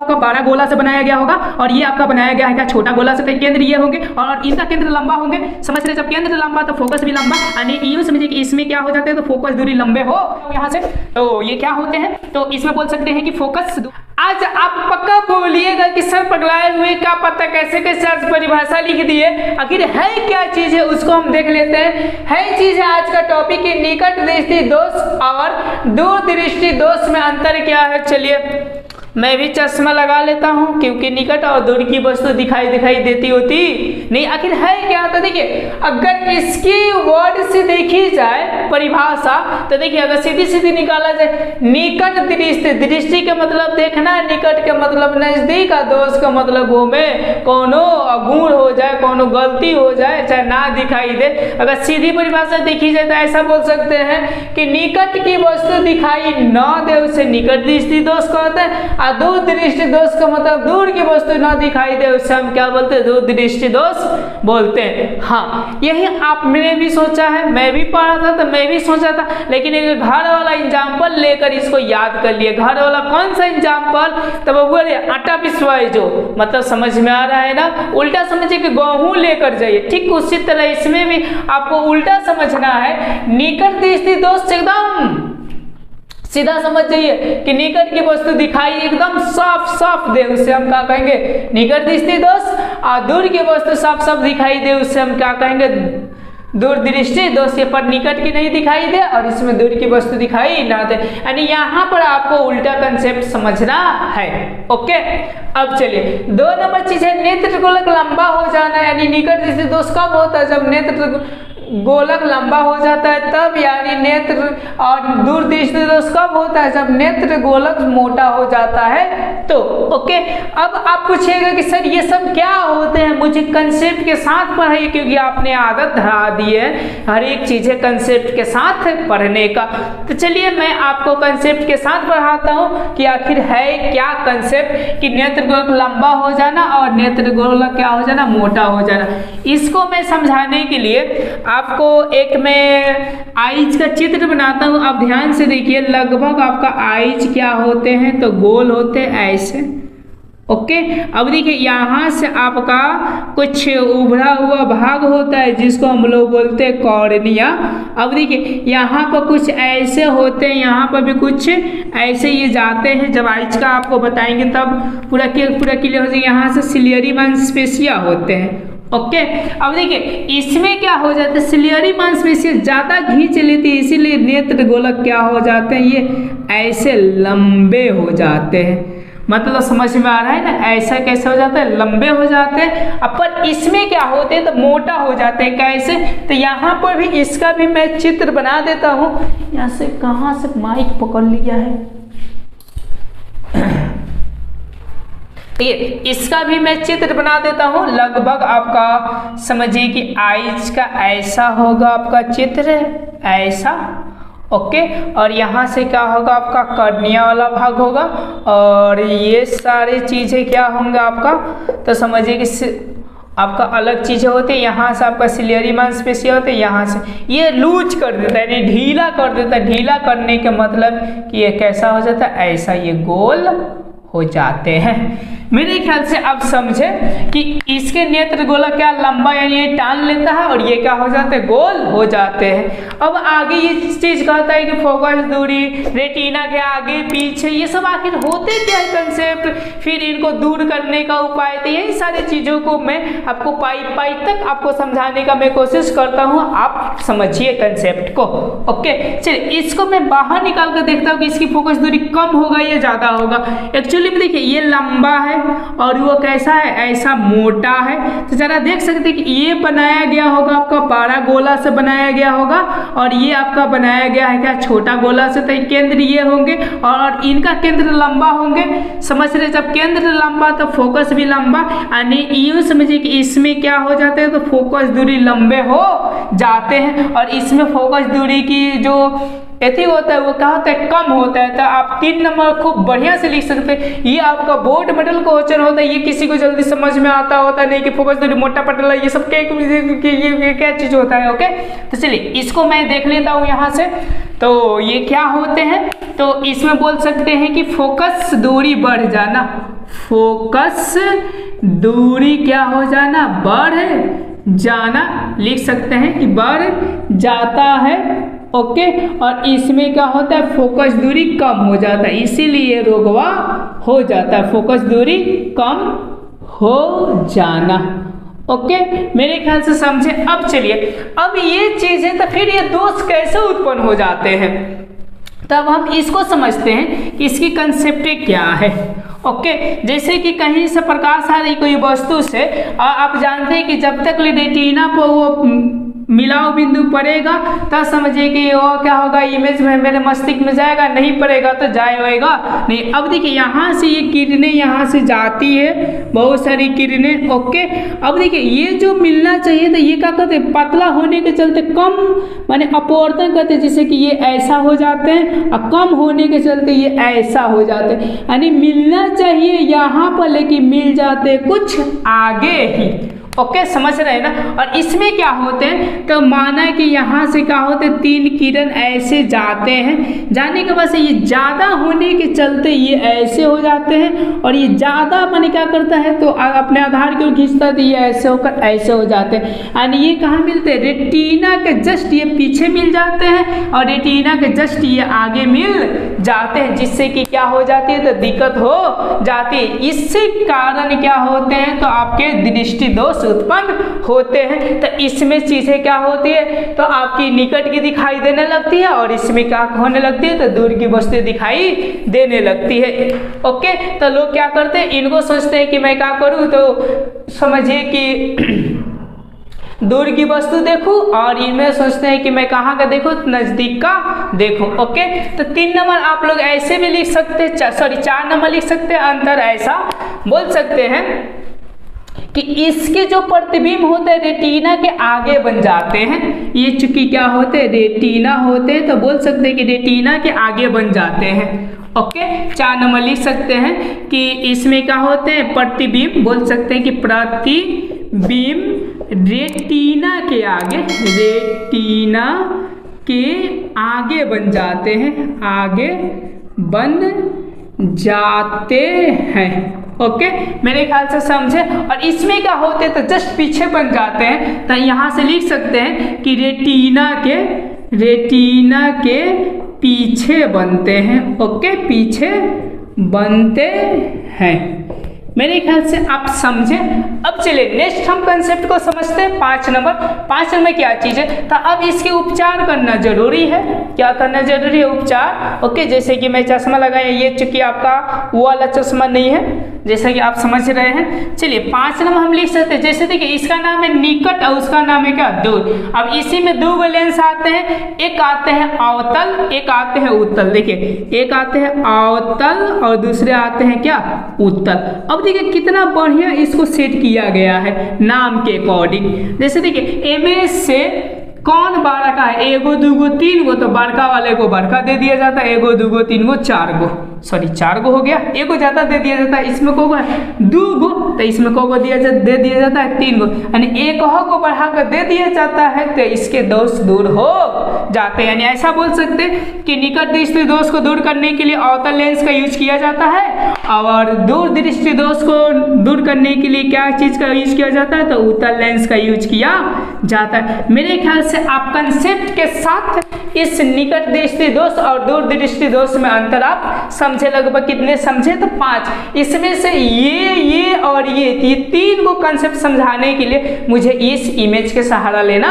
आपका बड़ा गोला से बनाया गया होगा और ये आपका बनाया गया है क्या छोटा गोला से, तो केंद्र ये होंगे और इनका केंद्र लंबा होंगे। समझ रहे, जब केंद्र लंबा तो फोकस भी लंबा, यानी यूं समझिए कि इसमें क्या हो जाते हैं तो फोकस दूरी लंबे हो यहाँ से, तो ये क्या होते हैं, तो इसमें बोल सकते हैं कि फोकस। आज आप पक्का बोलिएगा कि सर पगलाए हुए क्या पता कैसे कैसे आज परिभाषा लिख दिए, आखिर है क्या चीज है उसको हम देख लेते हैं। है चीज है आज का टॉपिक है निकट दृष्टि दोष और दूर दृष्टि दोष में अंतर क्या है। चलिए मैं भी चश्मा लगा लेता हूँ क्योंकि निकट और दूर की वस्तु दिखाई देती होती नहीं, आखिर है क्या। तो देखिए अगर इसकी वर्ड से देखी जाए परिभाषा, तो देखिए अगर सीधी सीधी निकाला जाए निकट दृष्टि, दृष्टि का मतलब देखना है, निकट का मतलब नजदीक, और दोष का मतलब वो में कोनो अगुण हो जाए, कोनो गलती हो जाए, चाहे ना दिखाई दे। अगर सीधी परिभाषा देखी जाए तो ऐसा बोल सकते हैं कि निकट की वस्तु दिखाई न दे उसे निकट दृष्टि दोष कहते हैं, दूर दृष्टि दोष का मतलब दूर की वस्तु ना दिखाई दे उससे हम क्या बोलते हैं, दूर दृष्टि दोष बोलते हैं। हाँ यही आपने भी सोचा है, मैं भी पढ़ा था तो मैं भी सोचा था, लेकिन एक घर वाला एग्जाम्पल लेकर इसको याद कर लिए। घर वाला कौन सा एग्जाम्पल, तब बोले आटा पिसवाए जो, मतलब समझ में आ रहा है ना, उल्टा समझिए कि गेहूं लेकर जाइए, ठीक उसी तरह इसमें भी आपको उल्टा समझना है। निकट दृष्टि दोष एकदम सीधा समझ जाइए कि निकट की वस्तु दिखाई एकदम साफ साफ दे उससे हम क्या कहेंगे निकट दृष्टि दोष, और दूर की वस्तु साफ साफ दिखाई दे उससे हम क्या कहेंगे दूर दृष्टि दोष। ये पर निकट की नहीं दिखाई दे और इसमें दूर की वस्तु दिखाई ना दे, यानी यहाँ पर आपको उल्टा कंसेप्ट समझना है। ओके अब चलिए 2 नंबर चीज है नेत्र गोलक लंबा हो जाना, यानी निकट दृष्टि दोष कब होता है, जब नेत्र गोलक लंबा हो जाता है तब, यानी नेत्र, और दूर दृष्टि दोष कब होता है, जब नेत्र गोलक मोटा हो जाता है तो। ओके अब आप पूछिएगा कि सर ये सब क्या होते हैं, मुझे कंसेप्ट के साथ पढ़ाइए क्योंकि आपने आदत धरा दी है हर एक चीजें कंसेप्ट के साथ पढ़ने का। तो चलिए मैं आपको कंसेप्ट के साथ पढ़ाता हूँ कि आखिर है क्या कंसेप्ट कि नेत्र गोलक लंबा हो जाना और नेत्र गोलक क्या हो जाना, मोटा हो जाना। इसको मैं समझाने के लिए आपको एक मैं आइज का चित्र बनाता हूं, आप ध्यान से देखिए। लगभग आपका आइज क्या होते हैं तो गोल होते हैं ऐसे। ओके अब देखिए यहाँ से आपका कुछ उभरा हुआ भाग होता है जिसको हम लोग बोलते हैं कॉर्निया। अब देखिए यहाँ पर कुछ ऐसे होते हैं, यहाँ पर भी कुछ ऐसे ये जाते हैं। जब आइज का आपको बताएंगे तब पूरा क्लियर हो जाएगा। यहाँ से सिलियरी मांसपेशियां होते हैं। ओके अब देखिए इसमें क्या हो जाता है, सिलियरी मांसपेशियां ज्यादा खींच लेती है, इसीलिए नेत्र गोलक क्या हो जाते हैं, ये ऐसे लंबे हो जाते हैं। मतलब समझ में आ रहा है ना, ऐसा कैसे हो जाता है, लंबे हो जाते हैं। अब पर इसमें क्या होते हैं तो मोटा हो जाते हैं। कैसे, तो यहाँ पर भी इसका भी मैं चित्र बना देता हूँ। यहाँ से कहाँ से माइक पकड़ लिया है, ये इसका भी मैं चित्र बना देता हूँ। लगभग आपका समझिए कि आइज का ऐसा होगा आपका चित्र, ऐसा। ओके और यहाँ से क्या होगा आपका कॉर्निया वाला भाग होगा, और ये सारी चीजें क्या होंगे आपका, तो समझिए कि आपका अलग चीजें होती है। यहाँ से आपका सिलियरी मांसपेशियां होते हैं, यहाँ से ये लूज कर देता है, यानी ढीला कर देता है। ढीला करने के मतलब कि ये कैसा हो जाता है, ऐसा ये गोल हो जाते हैं। मेरे ख्याल से अब समझे कि इसके नेत्र गोलक क्या लंबा, यानी ये टान लेता है और ये क्या हो जाते हैं, गोल हो जाते हैं। अब आगे ये चीज कहता है कि फोकस दूरी, रेटिना के आगे पीछे, ये सब आखिर होते क्या है कंसेप्ट, फिर इनको दूर करने का उपाय, तो यही सारी चीजों को मैं आपको पाई तक आपको समझाने का मैं कोशिश करता हूँ। आप समझिए कंसेप्ट को। ओके चलिए इसको मैं बाहर निकाल कर देखता हूँ कि इसकी फोकस दूरी कम होगा या ज्यादा होगा। एक्चुअली में देखिए ये लंबा है और वो कैसा है, ऐसा मोटा है। तो जरा देख सकते हैं कि ये बनाया गया होगा आपका बड़ा गोला से बनाया गया होगा, और ये आपका बनाया गया है क्या छोटा गोला से। तो केंद्र ये होंगे और इनका केंद्र लंबा होंगे। समझ रहे, जब केंद्र लंबा तो फोकस भी लंबा, यानी यूं समझिए कि इसमें क्या हो जाते हैं तो फोकस दूरी लंबे हो जाते हैं, और इसमें फोकस दूरी की जो एथी होता है वो क्या होता है, कम होता है। तो आप 3 नंबर खूब बढ़िया से लिख सकते हैं। ये आपका बोर्ड मॉडल क्वेश्चन होता है, ये किसी को जल्दी समझ में आता होता नहीं कि फोकस दूरी, मोटा पतला, ये सब ये क्या चीज होता है। ओके तो चलिए इसको मैं देख लेता हूँ यहाँ से। तो ये क्या होते हैं, तो इसमें बोल सकते हैं कि फोकस दूरी बढ़ जाना। फोकस दूरी क्या हो जाना, बढ़ जाना, लिख सकते हैं कि बढ़ जाता है। ओके, और इसमें क्या होता है, फोकस दूरी कम हो जाता है, इसीलिए रोगवा हो जाता है, फोकस दूरी कम हो जाना। ओके, मेरे ख्याल से समझे। अब चलिए, अब ये चीज है तो फिर ये दोष कैसे उत्पन्न हो जाते हैं, तब हम इसको समझते हैं कि इसकी कंसेप्ट क्या है। ओके, जैसे कि कहीं से प्रकाश आ रही कोई वस्तु से, और आप जानते हैं कि जब तक रेटिना पर वो मिलाव बिंदु पड़ेगा तब समझिए कि वो क्या होगा, इमेज में मेरे मस्तिष्क में जाएगा, नहीं पड़ेगा तो जाएगा नहीं। अब देखिए यहाँ से ये किरणें यहाँ से जाती है, बहुत सारी किरणें। ओके, अब देखिए ये जो मिलना चाहिए था ये क्या कहते हैं, पतला होने के चलते कम माने अपवर्तन करते हैं, जैसे कि ये ऐसा हो जाते हैं, और कम होने के चलते ये ऐसा हो जाते हैं, यानी मिलना चाहिए यहाँ पर लेकिन मिल जाते कुछ आगे ही। ओके, समझ रहे हैं ना। और इसमें क्या होते हैं, तो माना कि यहाँ से क्या होते हैं, 3 किरण ऐसे जाते हैं, जाने के बाद से ये ज़्यादा होने के चलते ये ऐसे हो जाते हैं, और ये ज़्यादा माने क्या करता है तो अपने आधार की ओर खींचता है, तो ये ऐसे होकर ऐसे हो जाते हैं। यानी ये कहाँ मिलते हैं, रेटिना के जस्ट ये पीछे मिल जाते हैं, और रेटिना के जस्ट ये आगे मिल जाते हैं, जिससे कि क्या हो जाती है, तो दिक्कत हो जाती है। इससे कारण क्या होते हैं, तो आपके दृष्टि दोष उत्पन्न होते हैं। तो इसमें चीजें क्या होती है, तो आपकी निकट की दिखाई देने लगती है, और इसमें क्या होने लगती है, तो दूर की वस्तु दिखाई देने लगती है। ओके, तो लोग क्या करते हैं, इनको सोचते हैं कि मैं क्या करूं, तो समझिए कि दूर की वस्तु देखूं, और इनमें सोचते हैं कि मैं कहाँ का देखूं, नजदीक का देखूं। ओके, तो 3 नंबर आप लोग ऐसे भी लिख सकते हैं, सॉरी 4 नंबर लिख सकते हैं। अंतर ऐसा बोल सकते हैं कि इसके जो प्रतिबिंब होते हैं रेटिना के आगे बन जाते हैं, ये चूंकि क्या होते हैं, रेटिना होते हैं, तो बोल सकते हैं कि रेटिना के आगे बन जाते हैं। ओके, 4 नंबर लिख सकते हैं कि इसमें क्या होते हैं, प्रतिबिंब, बोल सकते हैं कि प्रतिबिंब रेटिना के आगे, रेटिना के आगे बन जाते हैं, आगे बन जाते हैं। ओके, मेरे ख्याल से समझे। और इसमें क्या होते हैं, तो जस्ट पीछे बन जाते हैं, तो यहाँ से लिख सकते हैं कि रेटिना के पीछे बनते हैं। ओके, पीछे बनते हैं, मेरे ख्याल से आप समझे। अब चलिए नेक्स्ट हम कंसेप्ट को समझते हैं। 5 नंबर क्या चीज है, तो अब इसके उपचार करना जरूरी है। क्या करना जरूरी है, उपचार। ओके, जैसे कि मैं चश्मा लगाया, ये चूंकि आपका वो वाला चश्मा नहीं है, जैसा कि आप समझ रहे हैं। चलिए 5 नंबर हम लिख सकते हैं, जैसे देखिए इसका नाम है निकट और उसका नाम है क्या, दूर। अब इसी में 2 लेंस आते हैं, एक आते हैं अवतल, एक आते हैं उत्तल। देखिए एक आते हैं अवतल और दूसरे आते हैं क्या, उत्तल। अब देखिए कितना बढ़िया इसको सेट किया गया है नाम के अकॉर्डिंग। जैसे देखिए इमेज से कौन बड़ा का है, 1 2 3 गो, तो बड़का वाले को बड़का दे दिया जाता है, 1 2 3 गो 4 गो, सॉरी 4 गो हो गया, 1 गो ज्यादा दे दिया जाता है। इसमें को है 2 गो, तो इसमें को दे दिया जाता है 3 गो, यानी 1 को बढ़ाकर दे दिया जाता है, तो इसके दोष दूर हो जाते हैं। यानी ऐसा बोल सकते हैं कि निकट दृष्टि दोष को दूर करने के लिए अवतल लेंस का यूज किया जाता है, और दूर दृष्टि दोष को दूर करने के लिए क्या चीज का यूज किया जाता है, तो उत्तल लेंस का यूज किया जाता है। मेरे ख्याल से आप कंसेप्ट के साथ इस निकट दृष्टि दोष और दूर दृष्टि दोष में अंतर आप समझे। लगभग कितने समझे, तो 5। इसमें से ये और ये 3 को कंसेप्ट समझाने के लिए मुझे इस इमेज के सहारा लेना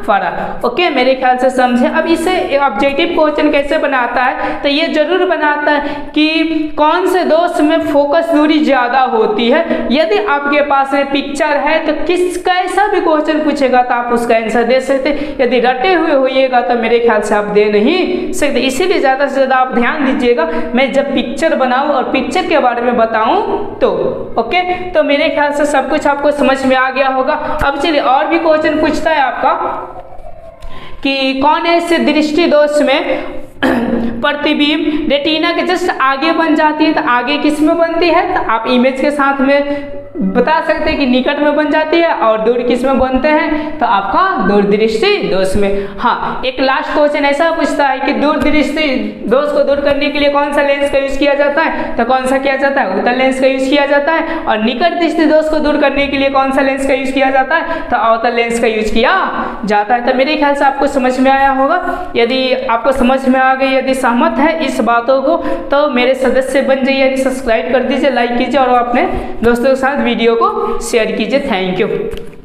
पड़ा। ओके, मेरे ख्याल से समझे। अब इसे ऑब्जेक्टिव क्वेश्चन कैसे बनाता है, तो ये जरूर बनाता है कि कौन से दोष में फोकस दूरी ज्यादा होती है। यदि आपके पास में पिक्चर है तो कैसा भी क्वेश्चन पूछेगा तो आप उसका आंसर दे सकते। यदि रटे हुए होइएगा तो मेरे ख्याल से आप दे नहीं सकते। इसीलिए ज्यादा से ज्यादा आप ध्यान दीजिएगा, मैं जब पिक्चर बनाऊं और पिक्चर के बारे में बताऊं तो। ओके, तो मेरे ख्याल से सब कुछ आपको समझ में आ गया होगा। अब चलिए और भी क्वेश्चन पूछता है आपका कि कौन ऐसे दृष्टि दोष में प्रतिबिंब रेटिना के जस्ट आगे बन जाती है, तो आगे किस में बनती है, तो आप इमेज के साथ में बता सकते हैं कि निकट में बन जाती है और दूर किस में बनते हैं, तो आपका दूरदृष्टि दोष में। हाँ, एक लास्ट क्वेश्चन ऐसा पूछता है कि दूरदृष्टि दोष को दूर करने के लिए कौन सा लेंस का यूज किया जाता है, तो कौन सा किया जाता है, उत्तल लेंस का यूज किया जाता है। और निकट दृष्टि दोष को दूर करने के लिए कौन सा लेंस का यूज किया जाता है, तो अवतल लेंस का यूज किया जाता है। तो मेरे ख्याल से आपको समझ में आया होगा। यदि आपको समझ में आ गई, यदि सहमत है इस बातों को, तो मेरे सदस्य बन जाइए, यानी सब्सक्राइब कर दीजिए, लाइक कीजिए और अपने दोस्तों के साथ वीडियो को शेयर कीजिए। Thank you.